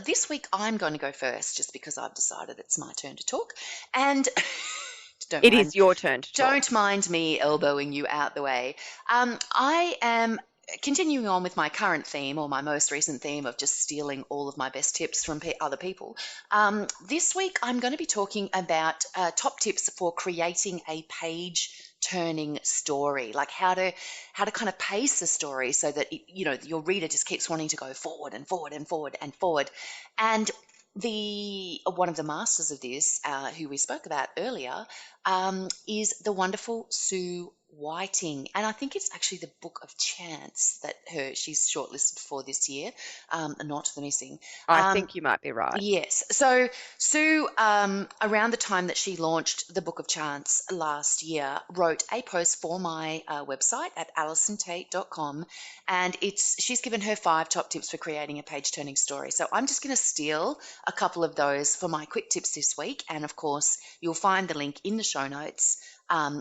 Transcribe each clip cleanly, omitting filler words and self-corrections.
this week I'm going to go first just because I've decided it's my turn to talk. And don't It mind, is your turn to talk. don't mind me elbowing you out the way. I am continuing on with my current theme, or my most recent theme, of just stealing all of my best tips from other people. This week I'm going to be talking about top tips for creating a page turning story, like how to kind of pace a story so that your reader just keeps wanting to go forward and forward and forward and forward. And the one of the masters of this, who we spoke about earlier, is the wonderful Sue Whiting, and I think it's actually the Book of Chance that she's shortlisted for this year, not the missing. I Um, think you might be right. Yes. So Sue, around the time that she launched the Book of Chance last year, wrote a post for my website at AllisonTait.com, and she's given her 5 top tips for creating a page-turning story. So I'm just going to steal a couple of those for my quick tips this week, and of course you'll find the link in the show notes.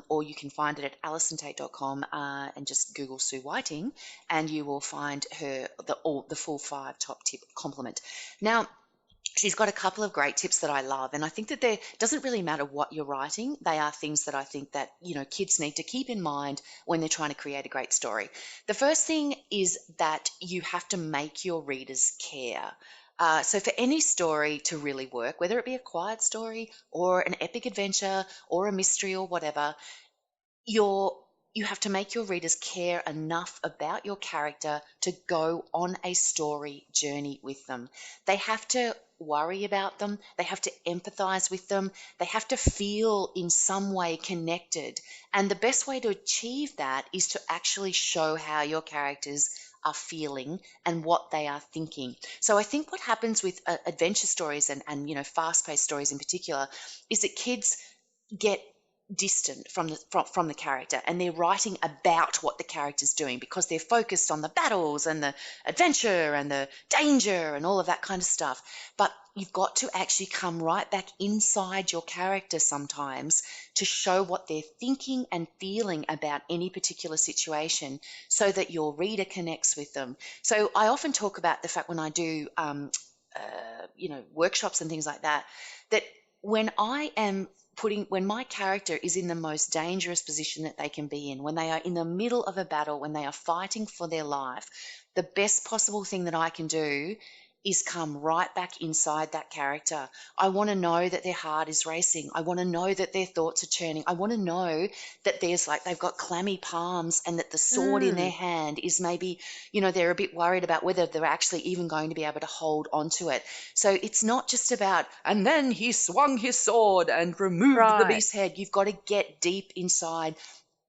Or you can find it at AllisonTait.com and just Google Sue Whiting, and you will find the full 5 top tip complement. Now, she's got a couple of great tips that I love, and I think that there doesn't really matter what you're writing. They are things that I think that kids need to keep in mind when they're trying to create a great story. The first thing is that you have to make your readers care. So for any story to really work, whether it be a quiet story or an epic adventure or a mystery or whatever, you have to make your readers care enough about your character to go on a story journey with them. They have to worry about them. They have to empathize with them. They have to feel in some way connected. And the best way to achieve that is to actually show how your characters are feeling and what they are thinking. So I think what happens with adventure stories and fast-paced stories in particular is that kids get distant from the character, and they're writing about what the character's doing because they're focused on the battles and the adventure and the danger and all of that kind of stuff. But you've got to actually come right back inside your character sometimes to show what they're thinking and feeling about any particular situation so that your reader connects with them. So I often talk about the fact when I do workshops and things like that, that when my character is in the most dangerous position that they can be in, when they are in the middle of a battle, when they are fighting for their life, the best possible thing that I can do is come right back inside that character. I want to know that their heart is racing. I want to know that their thoughts are churning. I want to know that they've got clammy palms and that the sword in their Mm, hand is maybe, they're a bit worried about whether they're actually even going to be able to hold onto it. So it's not just about, and then he swung his sword and removed the right. beast's head. You've got to get deep inside.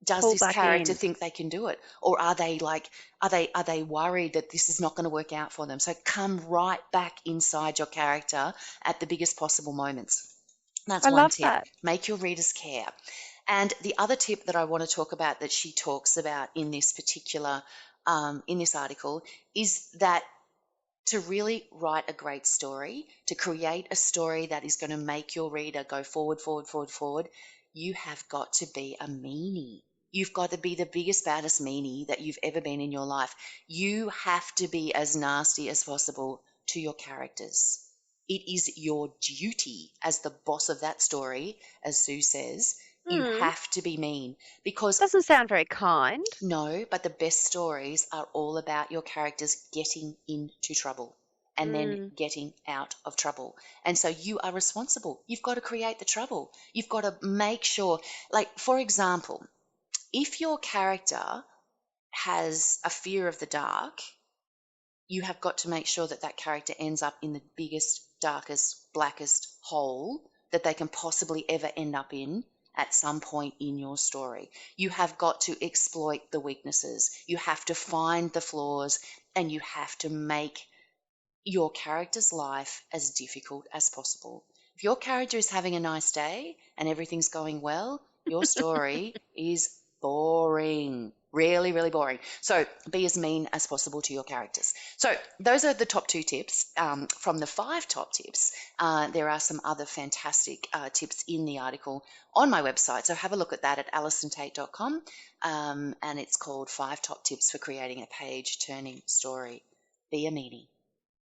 Does Pull this back character in. think they can do it, or are they worried that this is not going to work out for them? So come right back inside your character at the biggest possible moments. That's I one love tip. that. Make your readers care. And the other tip that I want to talk about that she talks about in this particular in this article is that to really write a great story, to create a story that is going to make your reader go forward, forward, forward, forward, you have got to be a meanie. You've got to be the biggest, baddest meanie that you've ever been in your life. You have to be as nasty as possible to your characters. It is your duty as the boss of that story, as Sue says. You Hmm. have to be mean because Doesn't sound very kind. no, but the best stories are all about your characters getting into trouble and then Mm, getting out of trouble. And so you are responsible. You've got to create the trouble. You've got to make sure, like, for example, if your character has a fear of the dark, you have got to make sure that that character ends up in the biggest, darkest, blackest hole that they can possibly ever end up in at some point in your story. You have got to exploit the weaknesses. You have to find the flaws, and you have to make your character's life as difficult as possible. If your character is having a nice day and everything's going well, your story is boring. Really, really boring. So be as mean as possible to your characters. So those are the top 2 tips. From the 5 top tips, there are some other fantastic tips in the article on my website. So have a look at that at AllisonTait.com, and it's called 5 Top Tips for Creating a Page Turning Story. Be a meanie.